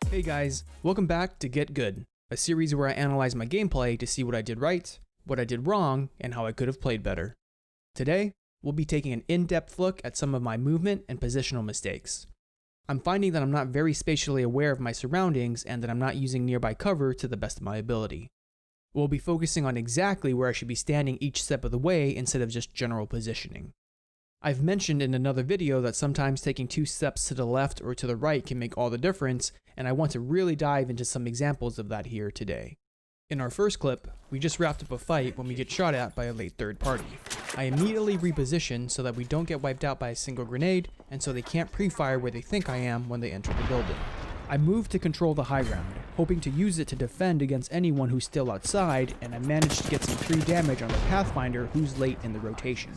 Hey guys, welcome back to Git Good, a series where I analyze my gameplay to see what I did right, what I did wrong, and how I could have played better. Today, we'll be taking an in-depth look at some of my movement and positional mistakes. I'm finding that I'm not very spatially aware of my surroundings and that I'm not using nearby cover to the best of my ability. We'll be focusing on exactly where I should be standing each step of the way instead of just general positioning. I've mentioned in another video that sometimes taking 2 steps to the left or to the right can make all the difference, and I want to really dive into some examples of that here today. In our first clip, we just wrapped up a fight when we get shot at by a late third party. I immediately reposition so that we don't get wiped out by a single grenade, and so they can't pre-fire where they think I am when they enter the building. I move to control the high ground, hoping to use it to defend against anyone who's still outside, and I managed to get some free damage on the Pathfinder who's late in the rotation.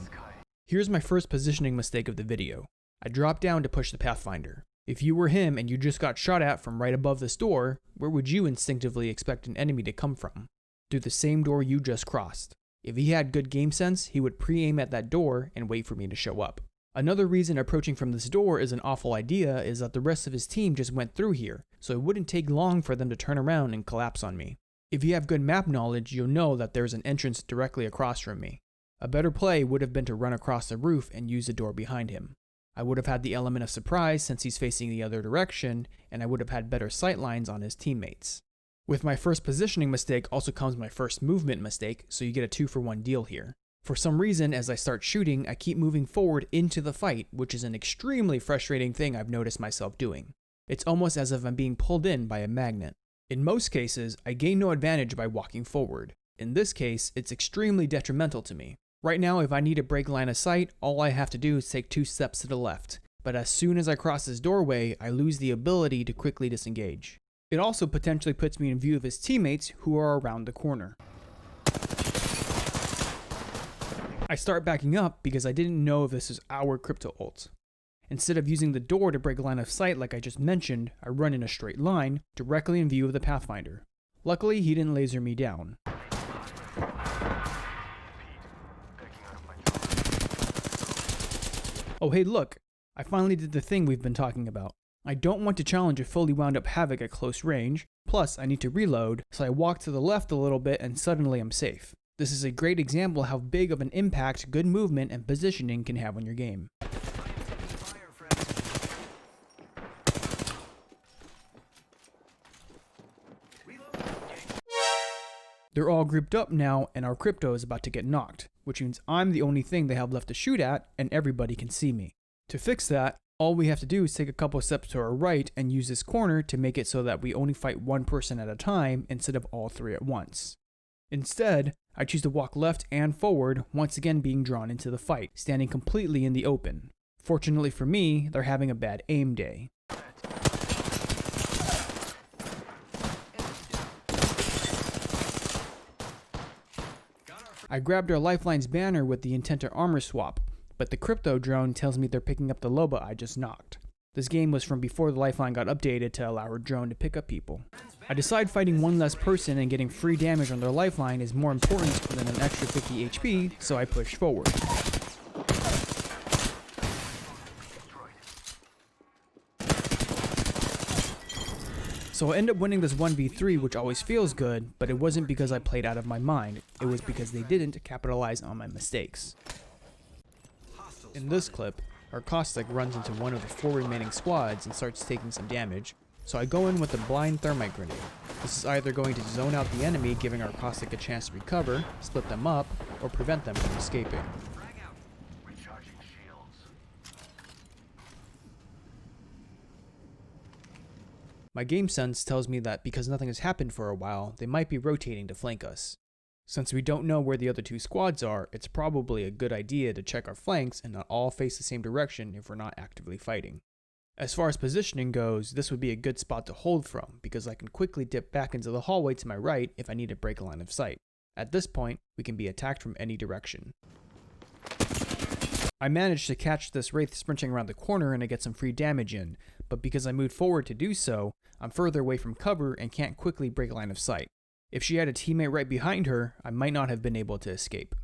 Here's my first positioning mistake of the video. I dropped down to push the Pathfinder. If you were him and you just got shot at from right above this door, where would you instinctively expect an enemy to come from? Through the same door you just crossed. If he had good game sense, he would pre-aim at that door and wait for me to show up. Another reason approaching from this door is an awful idea is that the rest of his team just went through here, so it wouldn't take long for them to turn around and collapse on me. If you have good map knowledge, you'll know that there's an entrance directly across from me. A better play would have been to run across the roof and use the door behind him. I would have had the element of surprise since he's facing the other direction, and I would have had better sight lines on his teammates. With my first positioning mistake also comes my first movement mistake, so you get a 2-for-1 deal here. For some reason, as I start shooting, I keep moving forward into the fight, which is an extremely frustrating thing I've noticed myself doing. It's almost as if I'm being pulled in by a magnet. In most cases, I gain no advantage by walking forward. In this case, it's extremely detrimental to me. Right now, if I need to break line of sight, all I have to do is take 2 steps to the left. But as soon as I cross this doorway, I lose the ability to quickly disengage. It also potentially puts me in view of his teammates who are around the corner. I start backing up because I didn't know if this was our crypto ult. Instead of using the door to break line of sight like I just mentioned, I run in a straight line, directly in view of the Pathfinder. Luckily, he didn't laser me down. Oh hey look, I finally did the thing we've been talking about. I don't want to challenge a fully wound up Havoc at close range, plus I need to reload, so I walk to the left a little bit and suddenly I'm safe. This is a great example of how big of an impact good movement and positioning can have on your game. They're all grouped up now and our crypto is about to get knocked, which means I'm the only thing they have left to shoot at and everybody can see me. To fix that, all we have to do is take a couple steps to our right and use this corner to make it so that we only fight one person at a time instead of all 3 at once. Instead, I choose to walk left and forward, once again being drawn into the fight, standing completely in the open. Fortunately for me, they're having a bad aim day. I grabbed our Lifeline's banner with the intent to armor swap, but the crypto drone tells me they're picking up the Loba I just knocked. This game was from before the Lifeline got updated to allow our drone to pick up people. I decide fighting one less person and getting free damage on their Lifeline is more important than an extra 50 HP, so I push forward. So I end up winning this 1v3, which always feels good, but it wasn't because I played out of my mind, it was because they didn't capitalize on my mistakes. In this clip, our Caustic runs into one of the 4 remaining squads and starts taking some damage, so I go in with a blind thermite grenade. This is either going to zone out the enemy, giving our Caustic a chance to recover, split them up, or prevent them from escaping. My game sense tells me that because nothing has happened for a while, they might be rotating to flank us. Since we don't know where the other 2 squads are, it's probably a good idea to check our flanks and not all face the same direction if we're not actively fighting. As far as positioning goes, this would be a good spot to hold from because I can quickly dip back into the hallway to my right if I need to break a line of sight. At this point, we can be attacked from any direction. I managed to catch this Wraith sprinting around the corner and I get some free damage in, but because I moved forward to do so, I'm further away from cover and can't quickly break line of sight. If she had a teammate right behind her, I might not have been able to escape.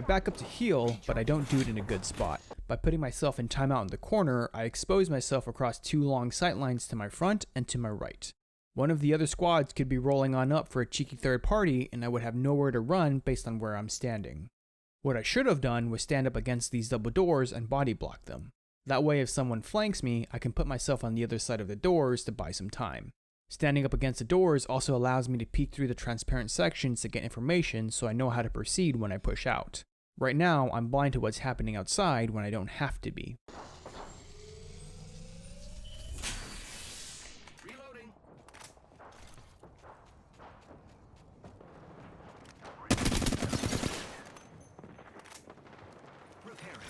back up to heal, but I don't do it in a good spot. By putting myself in timeout in the corner, I expose myself across two long sight lines to my front and to my right. One of the other squads could be rolling on up for a cheeky third party, and I would have nowhere to run based on where I'm standing. What I should have done was stand up against these double doors and body block them. That way if someone flanks me, I can put myself on the other side of the doors to buy some time. Standing up against the doors also allows me to peek through the transparent sections to get information so I know how to proceed when I push out. Right now, I'm blind to what's happening outside when I don't have to be. Reloading. Repairing.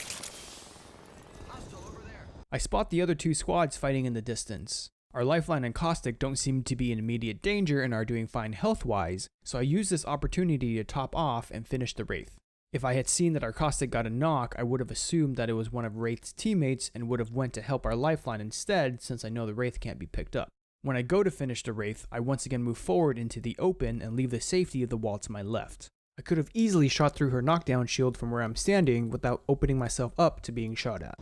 Hostile over there. I spot the other two squads fighting in the distance. Our Lifeline and Caustic don't seem to be in immediate danger and are doing fine health-wise, so I use this opportunity to top off and finish the Wraith. If I had seen that our Caustic got a knock, I would have assumed that it was one of Wraith's teammates and would have went to help our Lifeline instead, since I know the Wraith can't be picked up. When I go to finish the Wraith, I once again move forward into the open and leave the safety of the wall to my left. I could have easily shot through her knockdown shield from where I'm standing without opening myself up to being shot at.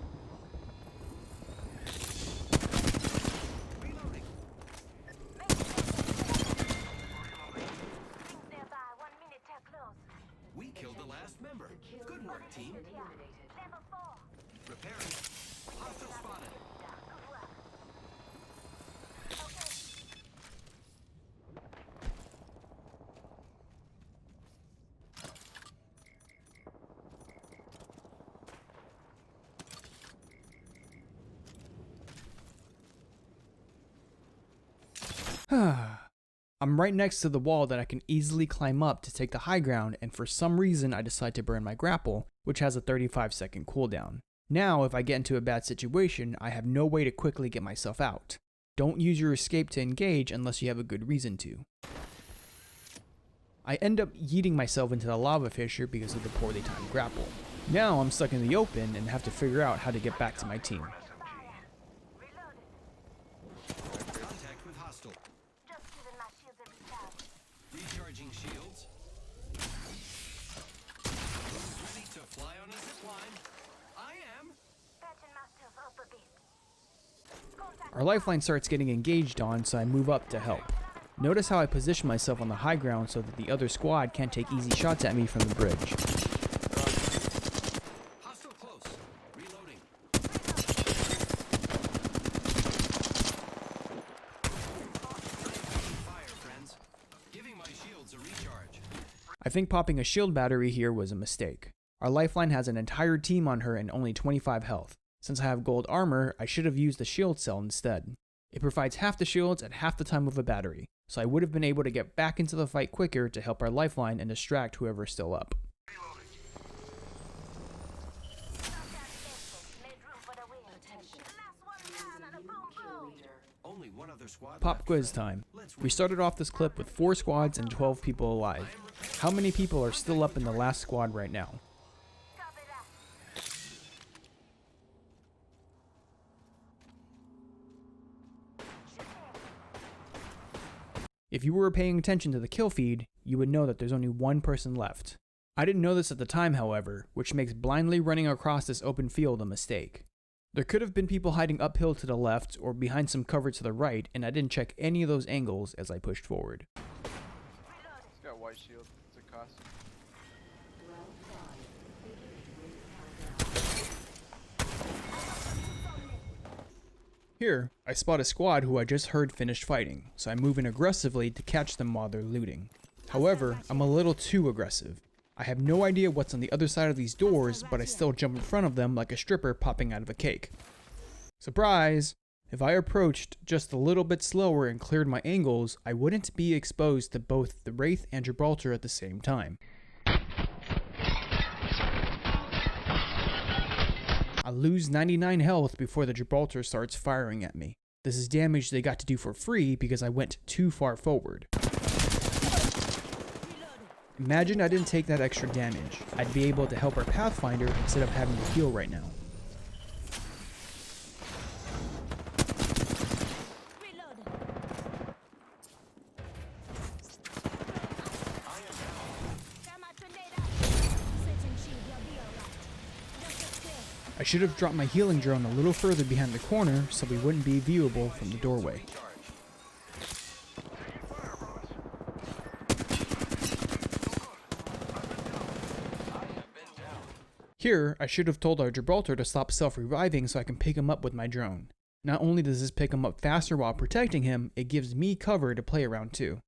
We killed the last member. Good work, team. Repairing. Hostile spotted. I'm right next to the wall that I can easily climb up to take the high ground, and for some reason I decide to burn my grapple, which has a 35-second cooldown. Now, if I get into a bad situation, I have no way to quickly get myself out. Don't use your escape to engage unless you have a good reason to. I end up yeeting myself into the lava fissure because of the poorly timed grapple. Now I'm stuck in the open and have to figure out how to get back to my team. Contact with hostile. Recharging shields. Ready to fly on a zip line. I am. Our Lifeline starts getting engaged on, so I move up to help. Notice how I position myself on the high ground so that the other squad can't take easy shots at me from the bridge. Hostile close. Reloading. Fire, friends. Giving my shields a recharge. I think popping a shield battery here was a mistake. Our Lifeline has an entire team on her and only 25 health. Since I have gold armor, I should have used the shield cell instead. It provides half the shields at half the time of a battery, so I would have been able to get back into the fight quicker to help our Lifeline and distract whoever's still up. Only one other squad Pop left, quiz friend. time. We started off this clip with 4 squads and 12 people alive. How many people are still up in the last squad right now? If you were paying attention to the kill feed, you would know that there's only one person left. I didn't know this at the time, however, which makes blindly running across this open field a mistake. There could have been people hiding uphill to the left or behind some cover to the right, and I didn't check any of those angles as I pushed forward. It's got white shield. It's a cost. Here, I spot a squad who I just heard finished fighting, so I move in aggressively to catch them while they're looting. However, I'm a little too aggressive. I have no idea what's on the other side of these doors, but I still jump in front of them like a stripper popping out of a cake. Surprise! If I approached just a little bit slower and cleared my angles, I wouldn't be exposed to both the Wraith and Gibraltar at the same time. I lose 99 health before the Gibraltar starts firing at me. This is damage they got to do for free because I went too far forward. Imagine I didn't take that extra damage. I'd be able to help our Pathfinder instead of having to heal right now. should have dropped my healing drone a little further behind the corner so we wouldn't be viewable from the doorway. Here, I should have told our Gibraltar to stop self-reviving so I can pick him up with my drone. Not only does this pick him up faster while protecting him, it gives me cover to play around too.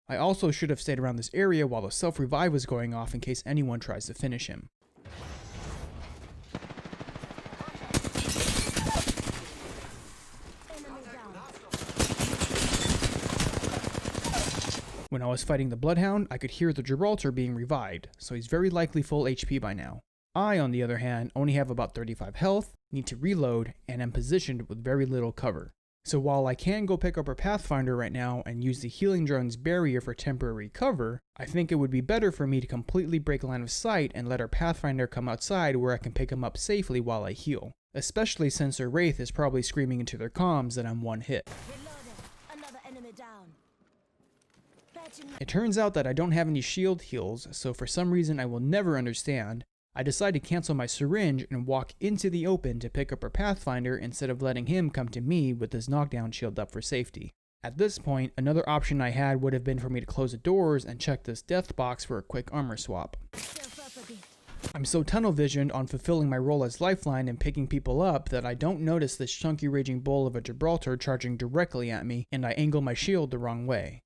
I also should have stayed around this area while the self-revive was going off in case anyone tries to finish him. When I was fighting the Bloodhound, I could hear the Gibraltar being revived, so he's very likely full HP by now. I, on the other hand, only have about 35 health, need to reload, and am positioned with very little cover. So while I can go pick up our Pathfinder right now and use the healing drone's barrier for temporary cover, I think it would be better for me to completely break line of sight and let our Pathfinder come outside where I can pick him up safely while I heal. Especially since our Wraith is probably screaming into their comms that I'm one hit. Another enemy down. It turns out that I don't have any shield heals, so for some reason I will never understand, I decide to cancel my syringe and walk into the open to pick up our Pathfinder instead of letting him come to me with his knockdown shield up for safety. At this point, another option I had would have been for me to close the doors and check this death box for a quick armor swap. I'm so tunnel visioned on fulfilling my role as lifeline and picking people up that I don't notice this chunky raging bull of a Gibraltar charging directly at me, and I angle my shield the wrong way.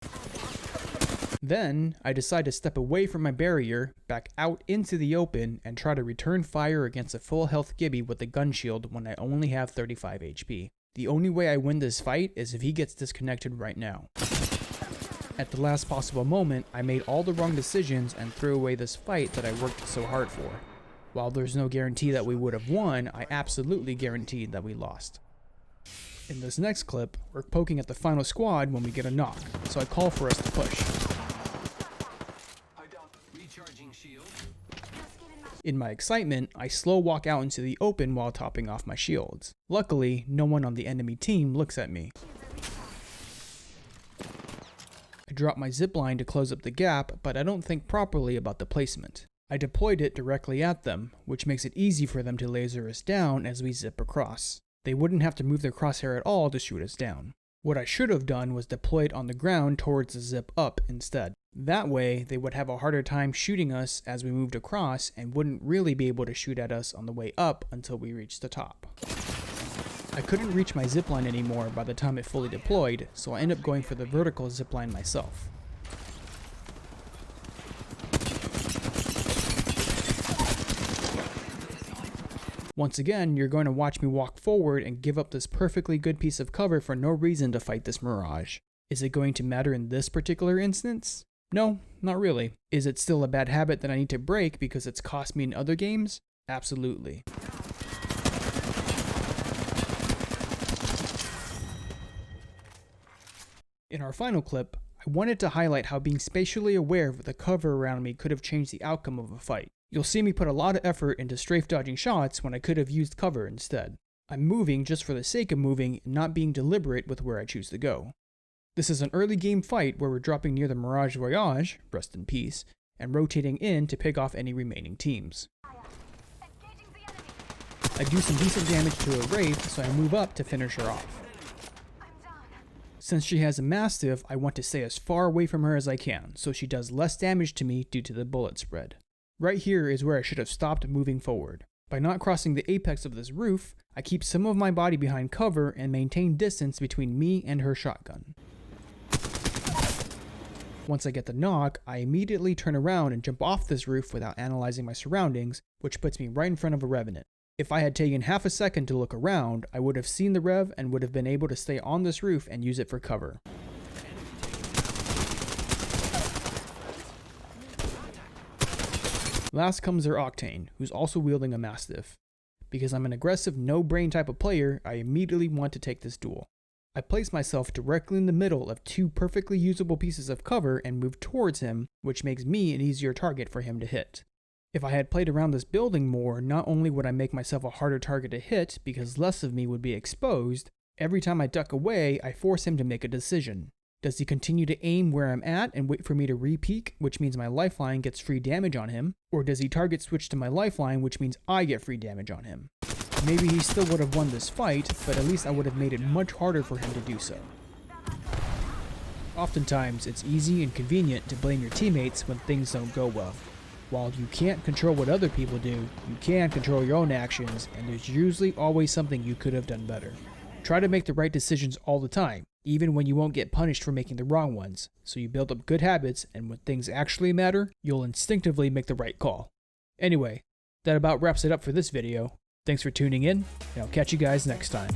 Then, I decide to step away from my barrier, back out into the open, and try to return fire against a full health Gibby with a gun shield when I only have 35 HP. The only way I win this fight is if he gets disconnected right now. At the last possible moment, I made all the wrong decisions and threw away this fight that I worked so hard for. While there's no guarantee that we would have won, I absolutely guaranteed that we lost. In this next clip, we're poking at the final squad when we get a knock, so I call for us to push. Recharging shield. In my excitement, I slow walk out into the open while topping off my shields. Luckily, no one on the enemy team looks at me. I drop my zipline to close up the gap, but I don't think properly about the placement. I deployed it directly at them, which makes it easy for them to laser us down as we zip across. They wouldn't have to move their crosshair at all to shoot us down. What I should have done was deploy it on the ground towards the zip up instead. That way, they would have a harder time shooting us as we moved across and wouldn't really be able to shoot at us on the way up until we reached the top. I couldn't reach my zipline anymore by the time it fully deployed, so I ended up going for the vertical zipline myself. Once again, you're going to watch me walk forward and give up this perfectly good piece of cover for no reason to fight this mirage. Is it going to matter in this particular instance? No, not really. Is it still a bad habit that I need to break because it's cost me in other games? Absolutely. In our final clip, I wanted to highlight how being spatially aware of the cover around me could have changed the outcome of a fight. You'll see me put a lot of effort into strafe dodging shots when I could have used cover instead. I'm moving just for the sake of moving and not being deliberate with where I choose to go. This is an early game fight where we're dropping near the Mirage Voyage, rest in peace, and rotating in to pick off any remaining teams. I do some decent damage to her Wraith, so I move up to finish her off. Since she has a Mastiff, I want to stay as far away from her as I can, so she does less damage to me due to the bullet spread. Right here is where I should have stopped moving forward. By not crossing the apex of this roof, I keep some of my body behind cover and maintain distance between me and her shotgun. Once I get the knock, I immediately turn around and jump off this roof without analyzing my surroundings, which puts me right in front of a Revenant. If I had taken half a second to look around, I would have seen the Rev and would have been able to stay on this roof and use it for cover. Last comes their Octane, who's also wielding a Mastiff. Because I'm an aggressive, no-brain type of player, I immediately want to take this duel. I place myself directly in the middle of two perfectly usable pieces of cover and move towards him, which makes me an easier target for him to hit. If I had played around this building more, not only would I make myself a harder target to hit because less of me would be exposed, every time I duck away, I force him to make a decision. Does he continue to aim where I'm at and wait for me to re-peek, which means my lifeline gets free damage on him? Or does he target switch to my lifeline, which means I get free damage on him? Maybe he still would have won this fight, but at least I would have made it much harder for him to do so. Oftentimes, it's easy and convenient to blame your teammates when things don't go well. While you can't control what other people do, you can control your own actions, and there's usually always something you could have done better. Try to make the right decisions all the time, even when you won't get punished for making the wrong ones, so you build up good habits, and when things actually matter, you'll instinctively make the right call. Anyway, that about wraps it up for this video. Thanks for tuning in, and I'll catch you guys next time.